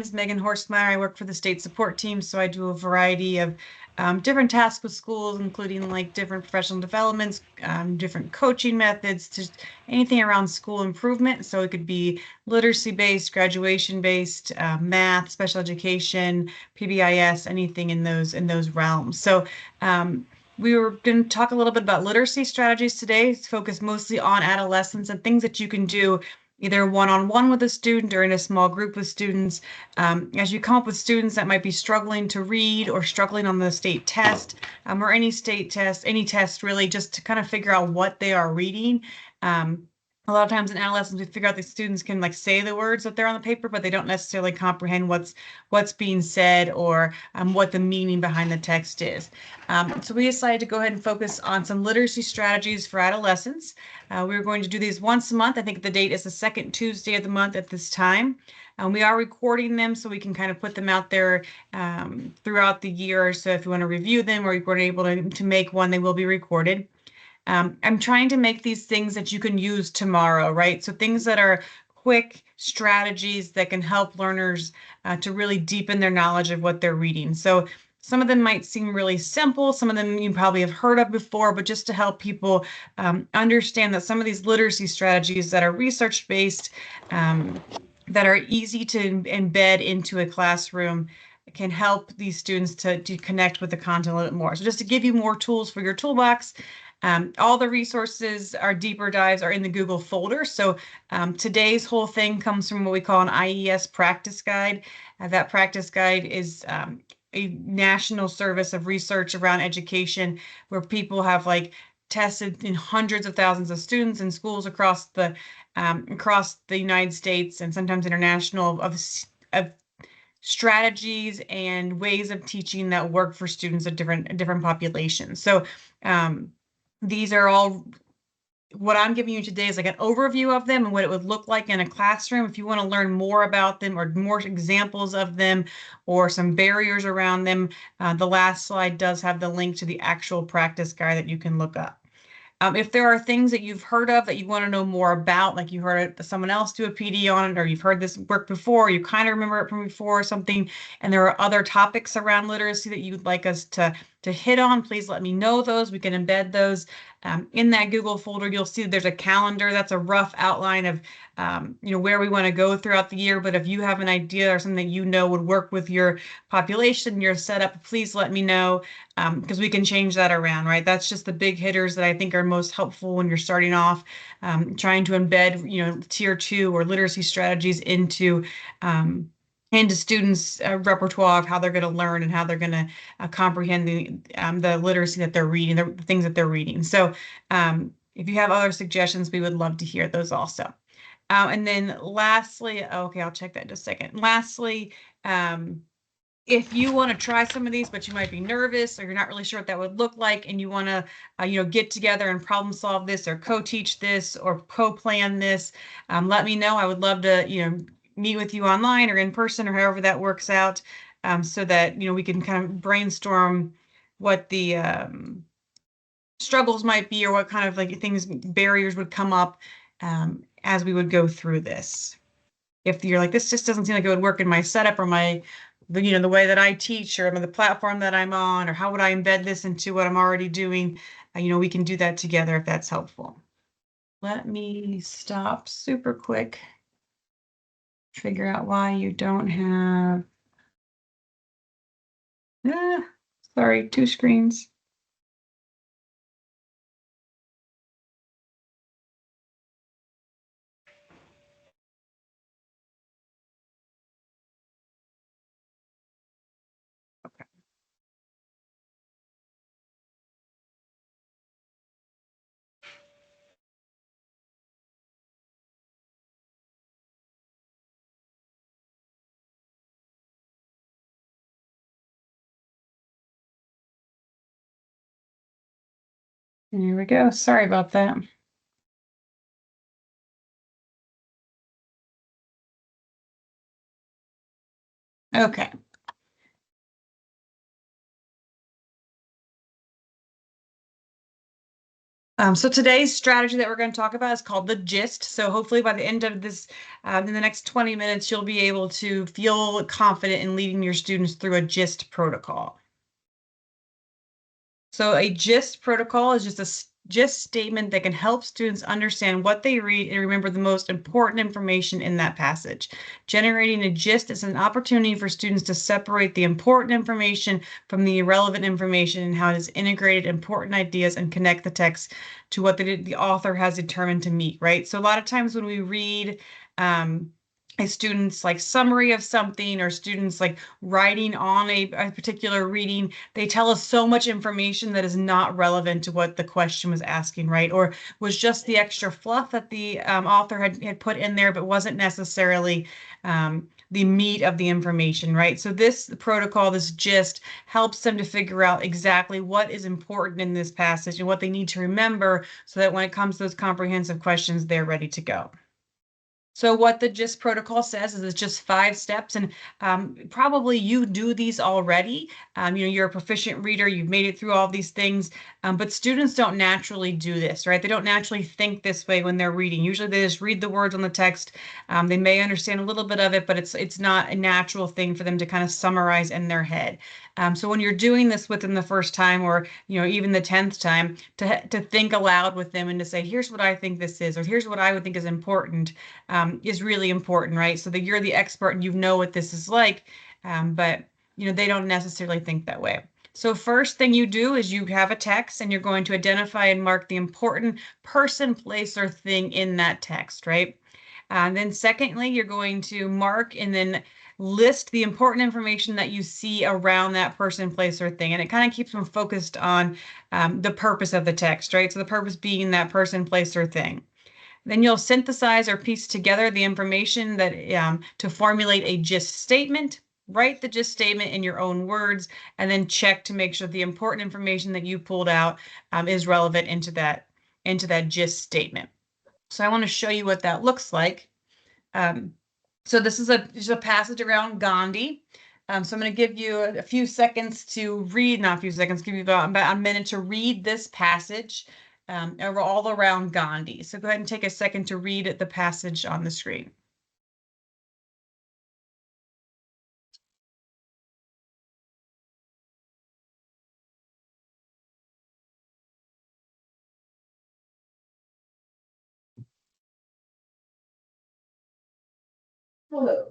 is Megan Horstmeyer. I work for the state support team, so I do a variety of different tasks with schools, including like different professional developments, different coaching methods, just anything around school improvement. So it could be literacy-based, graduation-based, math, special education, PBIS, anything in those realms. So we were going to talk a little bit about literacy strategies today, focused mostly on adolescents and things that you can do either one-on-one with a student or in a small group with students. As you come up with students that might be struggling to read or struggling on the state test or any state test, any test really, just to kind of figure out what they are reading. A lot of times in adolescence, we figure out that students can like say the words that they're on the paper, but they don't necessarily comprehend what's being said or what the meaning behind the text is. So we decided to go ahead and focus on some literacy strategies for adolescents. We're going to do these once a month. I think the date is the second Tuesday of the month at this time. We are recording them so we can kind of put them out there throughout the year. So if you want to review them or you're able to make one, they will be recorded. I'm trying to make these things that you can use tomorrow, right? So things that are quick strategies that can help learners to really deepen their knowledge of what they're reading. So some of them might seem really simple. Some of them you probably have heard of before, but just to help people understand that some of these literacy strategies that are research-based, that are easy to embed into a classroom can help these students to connect with the content a little bit more. So just to give you more tools for your toolbox, all the resources, our deeper dives are in the Google folder. So today's whole thing comes from what we call an IES practice guide. That practice guide is a national service of research around education where people have like tested in hundreds of thousands of students in schools across the United States and sometimes international of strategies and ways of teaching that work for students of different populations. So these are all what I'm giving you today is like an overview of them and what it would look like in a classroom. If you want to learn more about them or more examples of them or some barriers around them, the last slide does have the link to the actual practice guide that you can look up. If there are things that you've heard of that you want to know more about, like you heard someone else do a PD on it, or you've heard this work before, you kind of remember it from before or something, and there are other topics around literacy that you'd like us to hit on, please let me know those. We can embed those in that Google folder. You'll see there's a calendar. That's a rough outline of where we want to go throughout the year. But if you have an idea or something that you know would work with your population, your setup, please let me know because we can change that around, right? That's just the big hitters that I think are most helpful when you're starting off, trying to embed, tier 2 or literacy strategies into students' repertoire of how they're going to learn and how they're going to comprehend the literacy that they're reading, the things that they're reading. So if you have other suggestions, we would love to hear those also. And then lastly, okay, I'll check that in just a second. Lastly, if you want to try some of these, but you might be nervous or you're not really sure what that would look like, and you want to, get together and problem solve this or co-teach this or co-plan this, let me know. I would love to, meet with you online or in person or however that works out, so that, we can kind of brainstorm what the struggles might be or what kind of like barriers would come up as we would go through this. If you're like, this just doesn't seem like it would work in my setup or the way that I teach or the platform that I'm on, or how would I embed this into what I'm already doing, we can do that together if that's helpful. Let me stop super quick. Figure out why you don't have, sorry, 2 screens. Okay. There we go. Sorry about that. Okay. So today's strategy that we're going to talk about is called the GIST. So hopefully by the end of this, in the next 20 minutes, you'll be able to feel confident in leading your students through a GIST protocol. So a GIST protocol is just a GIST statement that can help students understand what they read and remember the most important information in that passage. Generating a GIST is an opportunity for students to separate the important information from the irrelevant information and how it has integrated important ideas and connect the text to what the author has determined to meet, right? So a lot of times when we read a student's like summary of something or students like writing on a particular reading, they tell us so much information that is not relevant to what the question was asking, right? Or was just the extra fluff that the author had put in there, but wasn't necessarily the meat of the information, right? So this protocol, this GIST, helps them to figure out exactly what is important in this passage and what they need to remember so that when it comes to those comprehensive questions, they're ready to go. So what the GIST protocol says is it's just 5 steps, and probably you do these already. You're a proficient reader, you've made it through all these things, but students don't naturally do this, right? They don't naturally think this way when they're reading. Usually they just read the words on the text. They may understand a little bit of it, but it's not a natural thing for them to kind of summarize in their head. So when you're doing this with them the first time, or even the 10th time, to think aloud with them and to say, here's what I think this is, or here's what I would think is important, is really important, right? So that you're the expert and you know what this is like, but they don't necessarily think that way. So first thing you do is you have a text and you're going to identify and mark the important person, place, or thing in that text, right? And then secondly, you're going to mark and then list the important information that you see around that person, place, or thing. And it kind of keeps them focused on the purpose of the text, right? So the purpose being that person, place, or thing. Then you'll synthesize or piece together the information that to formulate a GIST statement. Write the GIST statement in your own words, and then check to make sure the important information that you pulled out is relevant into that GIST statement. So I want to show you what that looks like. So this is just a passage around Gandhi. So I'm going to give you a few seconds to read, not a few seconds, give you about a minute to read this passage all around Gandhi. So go ahead and take a second to read the passage on the screen. Hello.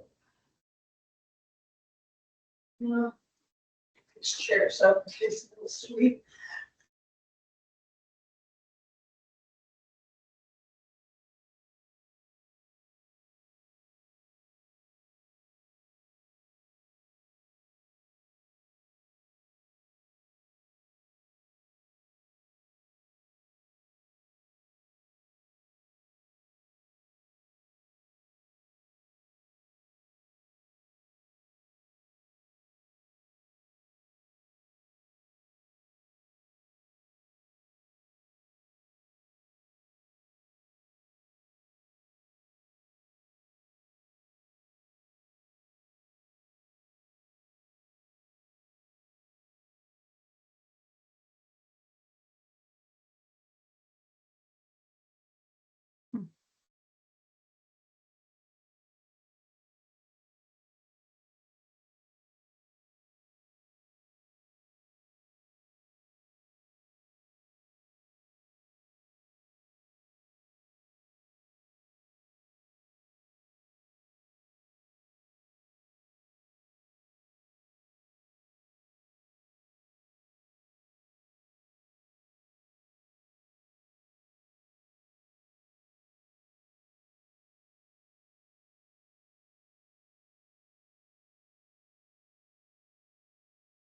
This chair, so it's a little sweet.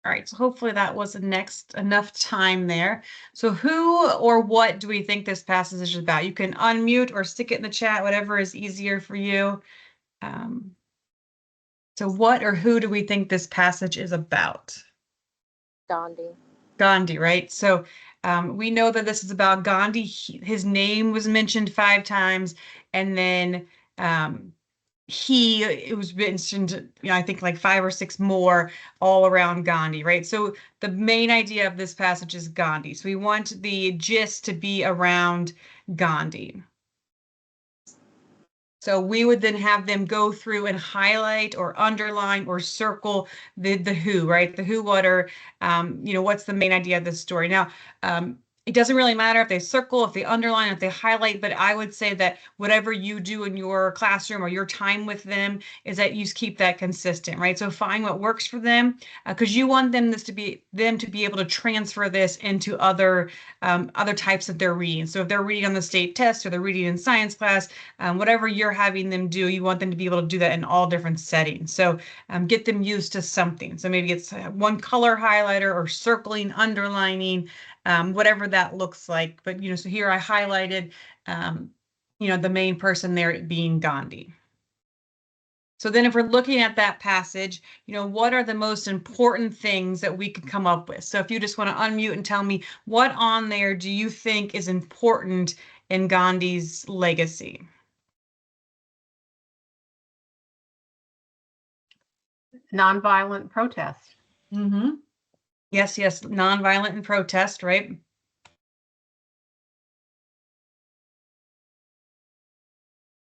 All right, so hopefully that was enough time there. So who or what do we think this passage is about? You can unmute or stick it in the chat, whatever is easier for you. So what or who do we think this passage is about? Gandhi. Gandhi, right? So we know that this is about Gandhi. His name was mentioned 5 times, and then it was mentioned, I think like 5 or 6 more all around Gandhi, right? So the main idea of this passage is Gandhi. So we want the gist to be around Gandhi. So we would then have them go through and highlight or underline or circle the who, right? The who, what, or what's the main idea of this story. Now, it doesn't really matter if they circle, if they underline, if they highlight, but I would say that whatever you do in your classroom or your time with them is that you keep that consistent, right? So find what works for them, because you want them to be able to transfer this into other types of their reading. So if they're reading on the state test or they're reading in science class, whatever you're having them do, you want them to be able to do that in all different settings. So get them used to something. So maybe it's one color highlighter or circling, underlining, whatever that looks like. But, so here I highlighted, the main person there being Gandhi. So then if we're looking at that passage, what are the most important things that we could come up with? So if you just want to unmute and tell me what on there do you think is important in Gandhi's legacy? Nonviolent protest. Mm-hmm. Yes, nonviolent and protest, right?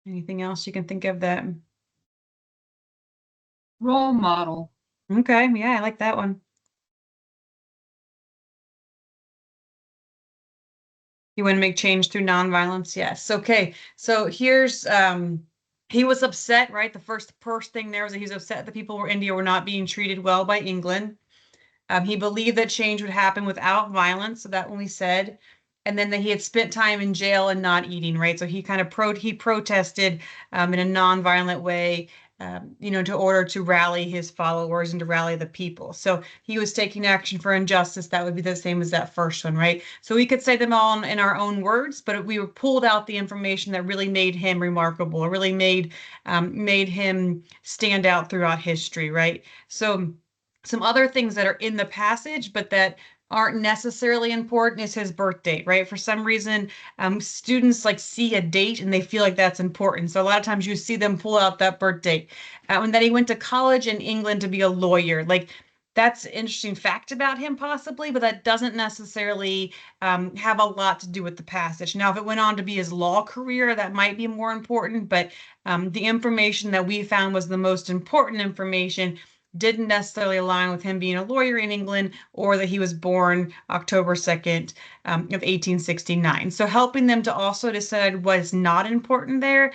Anything else you can think of that? Role model. Okay, yeah, I like that one. You want to make change through nonviolence? Yes. Okay. So here's he was upset, right? The first thing there was that he was upset that people in India were not being treated well by England. He believed that change would happen without violence. So that when we said, and then that he had spent time in jail and not eating, right? So he kind of protested in a nonviolent way, to order to rally his followers and to rally the people. So he was taking action for injustice. That would be the same as that first one, right? So we could say them all in our own words, but we pulled out the information that really made him remarkable, or really made him stand out throughout history, right? So some other things that are in the passage, but that aren't necessarily important is his birth date, right? For some reason, students like see a date and they feel like that's important. So a lot of times you see them pull out that birth date. And that he went to college in England to be a lawyer. Like that's an interesting fact about him possibly, but that doesn't necessarily have a lot to do with the passage. Now, if it went on to be his law career, that might be more important, but the information that we found was the most important information didn't necessarily align with him being a lawyer in England, or that he was born October 2nd of 1869. So helping them to also decide what is not important there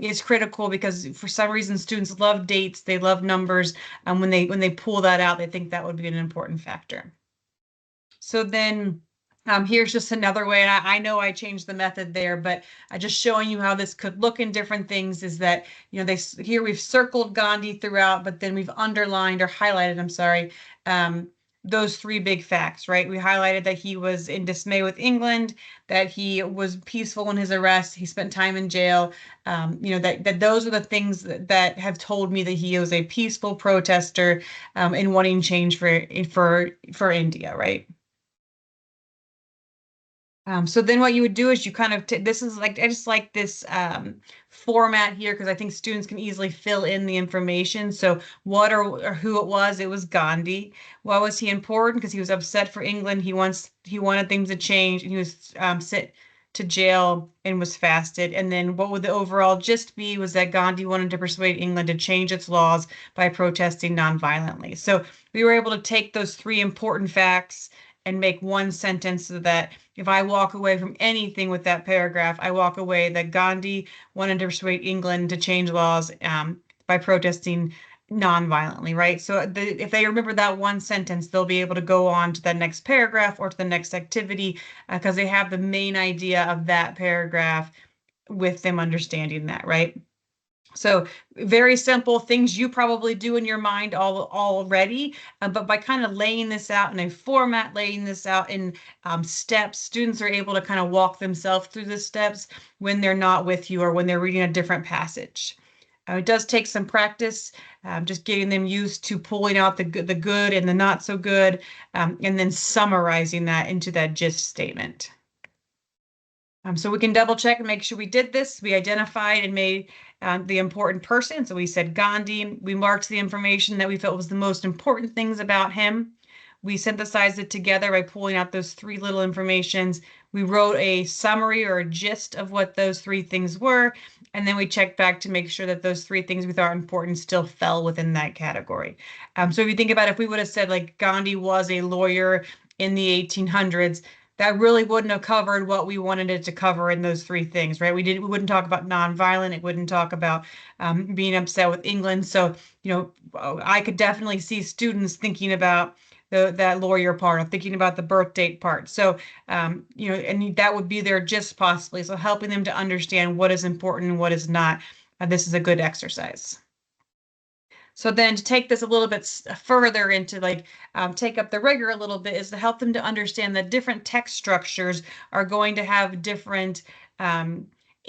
is critical, because for some reason students love dates, they love numbers. When they pull that out, they think that would be an important factor. So then here's just another way, and I know I changed the method there, but just showing you how this could look in different things is that, here we've circled Gandhi throughout, but then we've underlined or highlighted, I'm sorry, those 3 big facts, right? We highlighted that he was in dismay with England, that he was peaceful in his arrest, he spent time in jail, that those are the things that have told me that he was a peaceful protester in wanting change for India, right? So then what you would do is you kind of, this is like, I just like this format here because I think students can easily fill in the information. So what or who it was Gandhi. Why was he important? Because he was upset for England. He wanted things to change, and he was sent to jail and was fasted. And then what would the overall gist be was that Gandhi wanted to persuade England to change its laws by protesting nonviolently. So we were able to take those 3 important facts and make one sentence so that if I walk away from anything with that paragraph, I walk away that Gandhi wanted to persuade England to change laws by protesting non-violently, right? So if they remember that one sentence, they'll be able to go on to the next paragraph or to the next activity because they have the main idea of that paragraph with them understanding that, right? So very simple things you probably do in your mind already, but by kind of laying this out in a format, laying this out in steps, students are able to kind of walk themselves through the steps when they're not with you or when they're reading a different passage. It does take some practice, just getting them used to pulling out the good and the not so good, and then summarizing that into that gist statement. So we can double check and make sure we did this. We identified and made the important person. So we said Gandhi. We marked the information that we felt was the most important things about him. We synthesized it together by pulling out those three little informations. We wrote a summary or a gist of what those three things were. And then we checked back to make sure that those three things we thought important still fell within that category. So if you think about if we would have said like Gandhi was a lawyer in the 1800s, that really wouldn't have covered what we wanted it to cover in those three things, right? We wouldn't talk about nonviolent. It wouldn't talk about being upset with England. So, I could definitely see students thinking about that lawyer part, or thinking about the birth date part. So, and that would be there just possibly. So helping them to understand what is important and what is not. This is a good exercise. So then to take this a little bit further into take up the rigor a little bit is to help them to understand that different text structures are going to have different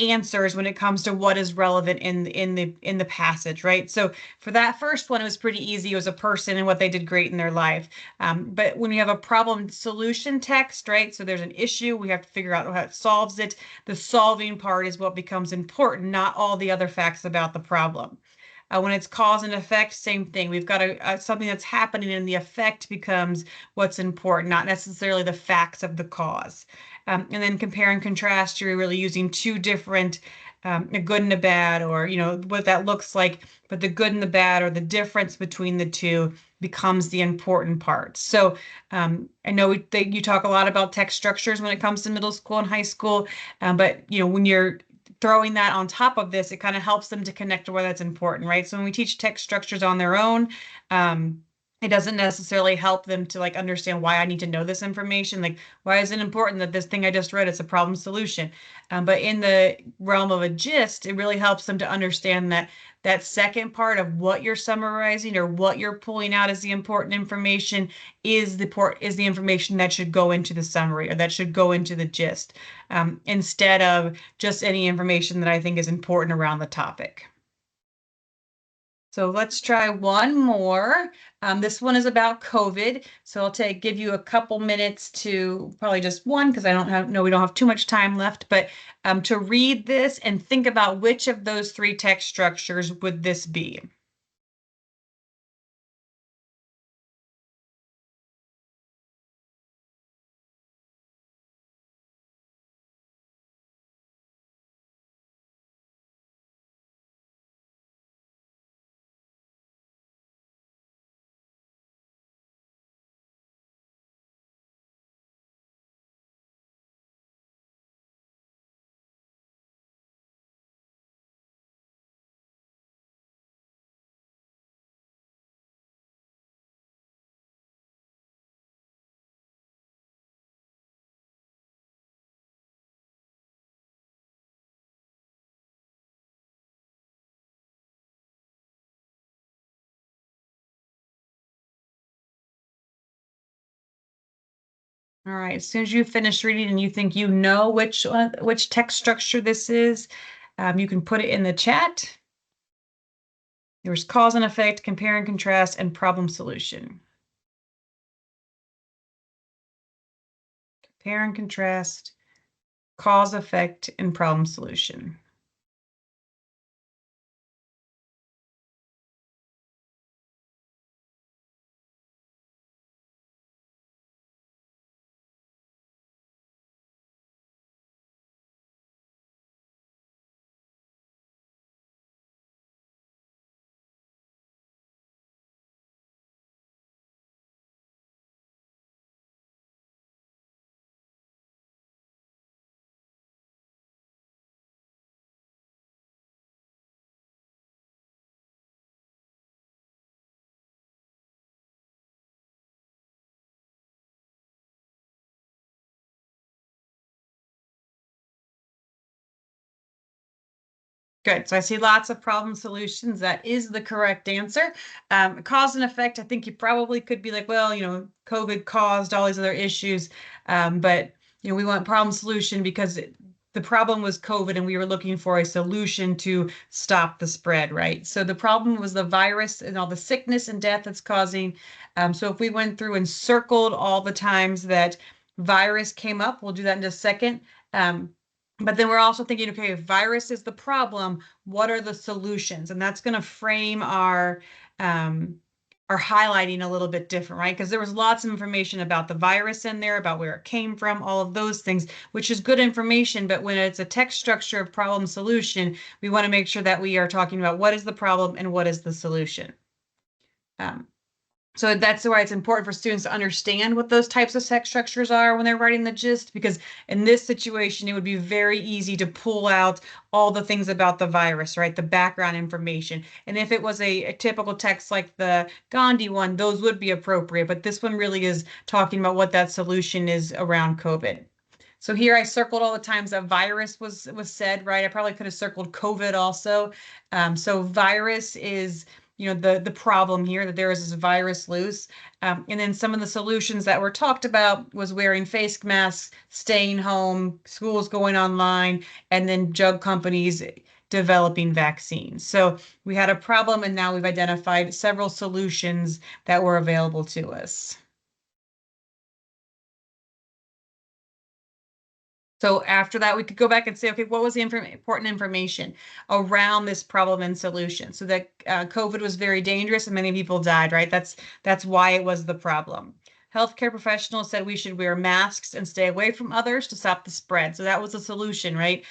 answers when it comes to what is relevant in the passage, right? So for that first one, it was pretty easy. It was a person and what they did great in their life. But when you have a problem solution text, right? So there's an issue, we have to figure out how it solves it. The solving part is what becomes important, not all the other facts about the problem. When it's cause and effect, same thing. We've got something that's happening and the effect becomes what's important, not necessarily the facts of the cause. And then compare and contrast, you're really using two different, a good and a bad, or, what that looks like, but the good and the bad or the difference between the two becomes the important part. So I know you talk a lot about text structures when it comes to middle school and high school, but when you're throwing that on top of this, it kind of helps them to connect to where that's important, right? So when we teach text structures on their own, it doesn't necessarily help them to understand why I need to know this information. Like, why is it important that this thing I just read, it's a problem solution? But in the realm of a gist, it really helps them to understand that second part of what you're summarizing or what you're pulling out as the important information is the information that should go into the summary or that should go into the gist, instead of just any information that I think is important around the topic. So let's try one more. This one is about COVID. So I'll give you a couple minutes to, probably just one, because we don't have too much time left, but to read this and think about which of those three text structures would this be. All right, as soon as you finish reading and you think you know which text structure this is, you can put it in the chat. There's cause and effect, compare and contrast, and problem solution. Compare and contrast, cause, effect, and problem solution. Good. So I see lots of problem solutions. That is the correct answer. Cause and effect, I think you probably could be like, well, COVID caused all these other issues. But, we want problem solution because the problem was COVID and we were looking for a solution to stop the spread, right? So the problem was the virus and all the sickness and death it's causing. So if we went through and circled all the times that virus came up, we'll do that in just a second. But then we're also thinking, okay, if virus is the problem, what are the solutions? And that's going to frame our highlighting a little bit different, right? Because there was lots of information about the virus in there, about where it came from, all of those things, which is good information. But when it's a text structure of problem solution, we want to make sure that we are talking about what is the problem and what is the solution. So that's why it's important for students to understand what those types of text structures are when they're writing the gist, because in this situation, it would be very easy to pull out all the things about the virus, right? The background information. And if it was a typical text like the Gandhi one, those would be appropriate. But this one really is talking about what that solution is around COVID. So here I circled all the times that virus was said, right? I probably could have circled COVID also. So virus is the problem here, that there is this virus loose. And then some of the solutions that were talked about was wearing face masks, staying home, schools going online, and then drug companies developing vaccines. So we had a problem, and now we've identified several solutions that were available to us. So after that, we could go back and say, okay, what was the important information around this problem and solution? So that COVID was very dangerous and many people died, right? That's why it was the problem. Healthcare professionals said we should wear masks and stay away from others to stop the spread. So that was a solution, right?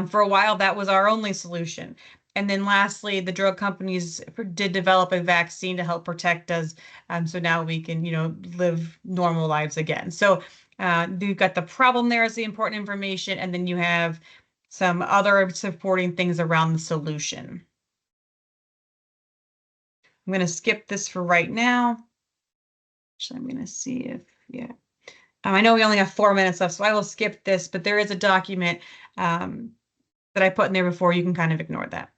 For a while, that was our only solution. And then lastly, the drug companies did develop a vaccine to help protect us. So now we can, live normal lives again. So you've got the problem there as the important information, and then you have some other supporting things around the solution. I'm going to skip this for right now. Actually, I'm going to see if, yeah. I know we only have 4 minutes left, so I will skip this, but there is a document that I put in there before. You can kind of ignore that.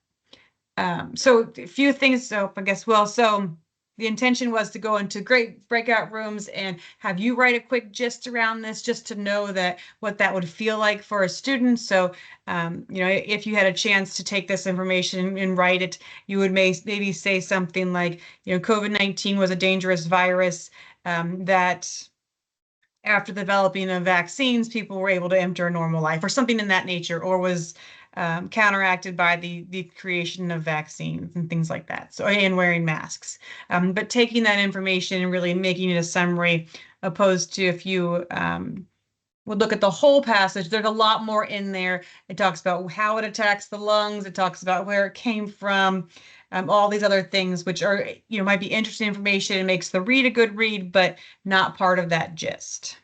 So a few things, so I guess, so the intention was to go into great breakout rooms and have you write a quick gist around this, just to know that what that would feel like for a student. So, if you had a chance to take this information and write it, you would maybe say something like, COVID-19 was a dangerous virus that after developing the vaccines, people were able to enter a normal life, or something in that nature, or was counteracted by the creation of vaccines and things like that. So, and wearing masks. But taking that information and really making it a summary, opposed to if you would look at the whole passage, there's a lot more in there. It talks about how it attacks the lungs. It talks about where it came from. All these other things, which are, might be interesting information and makes the read a good read, but not part of that gist.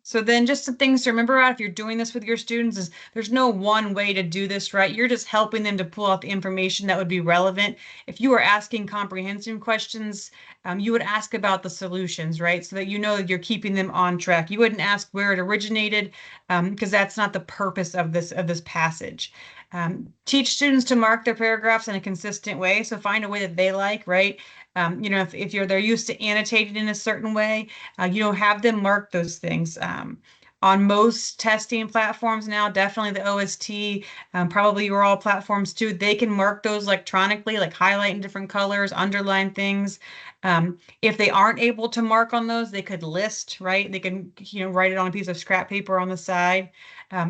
So then just some things to remember about if you're doing this with your students is there's no one way to do this, right? You're just helping them to pull out the information that would be relevant. If you were asking comprehension questions, you would ask about the solutions, right? So that that you're keeping them on track. You wouldn't ask where it originated, because that's not the purpose of this passage. Teach students to mark their paragraphs in a consistent way. So find a way that they like, right? If they're used to annotating in a certain way, have them mark those things. On most testing platforms now, definitely the OST, probably your all platforms too, they can mark those electronically, like highlight in different colors, underline things. If they aren't able to mark on those, they could list, right? They can, write it on a piece of scrap paper on the side.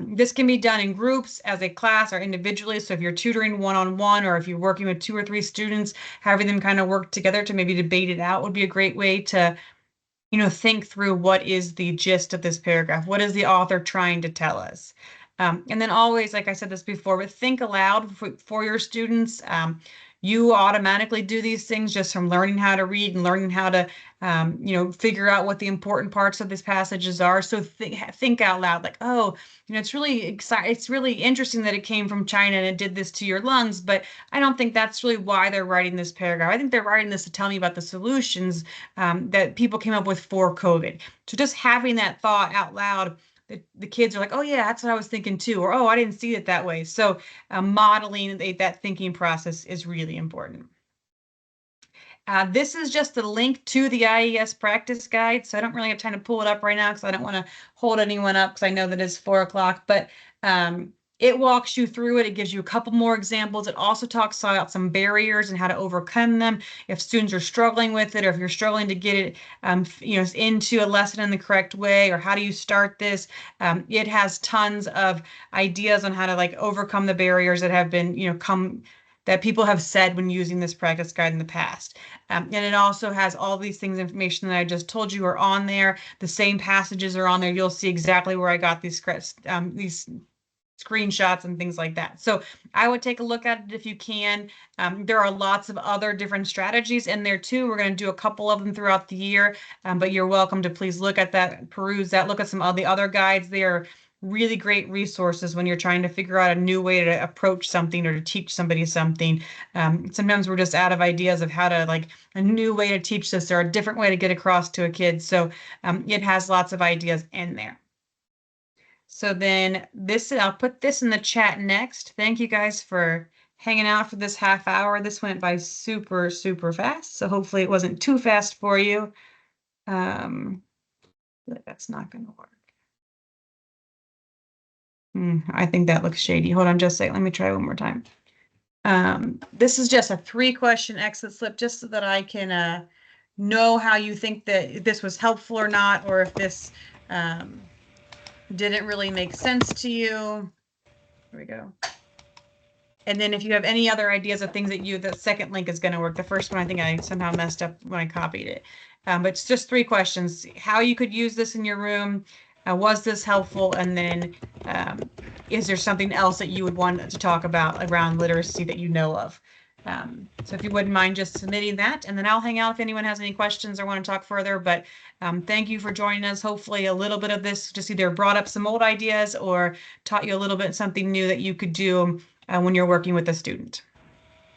This can be done in groups, as a class, or individually. So if you're tutoring one-on-one, or if you're working with 2 or 3 students, having them kind of work together to maybe debate it out would be a great way to, think through what is the gist of this paragraph. What is the author trying to tell us? And then always, like I said this before, but think aloud for your students. You automatically do these things just from learning how to read and learning how to, figure out what the important parts of these passages are. So think out loud, like, oh, it's really exciting. It's really interesting that it came from China and it did this to your lungs, but I don't think that's really why they're writing this paragraph. I think they're writing this to tell me about the solutions that people came up with for COVID. So just having that thought out loud, the kids are like, oh yeah, that's what I was thinking too, or oh, I didn't see it that way. So modeling that thinking process is really important. This is just a link to the IES practice guide. So I don't really have time to pull it up right now because I don't want to hold anyone up, because I know that it's 4 o'clock. But It walks you through it. It gives you a couple more examples. It also talks about some barriers and how to overcome them. If students are struggling with it, or if you're struggling to get it, into a lesson in the correct way, or how do you start this? It has tons of ideas on how to like overcome the barriers that have been, that people have said when using this practice guide in the past. And it also has all these things, information that I just told you are on there. The same passages are on there. You'll see exactly where I got these screenshots and things like that. So I would take a look at it if you can. There are lots of other different strategies in there too. We're going to do a couple of them throughout the year, but you're welcome to please look at that, peruse that, look at some of the other guides. They are really great resources when you're trying to figure out a new way to approach something or to teach somebody something. Sometimes we're just out of ideas of how to, like, a new way to teach this or a different way to get across to a kid. So it has lots of ideas in there. So then I'll put this in the chat next. Thank you guys for hanging out for this half hour. This went by super, super fast. So hopefully it wasn't too fast for you. That's not going to work. I think that looks shady. Hold on just a second. Let me try one more time. This is just a 3-question exit slip, just so that I can know how you think that this was helpful or not, or if this didn't really make sense to you. Here we go. And then if you have any other ideas of things that the second link is going to work. The first one, I think I somehow messed up when I copied it. But it's just 3 questions. How you could use this in your room. Was this helpful? And then is there something else that you would want to talk about around literacy that you know of? So if you wouldn't mind just submitting that, and then I'll hang out if anyone has any questions or want to talk further. But thank you for joining us. Hopefully a little bit of this just either brought up some old ideas or taught you a little bit something new that you could do when you're working with a student.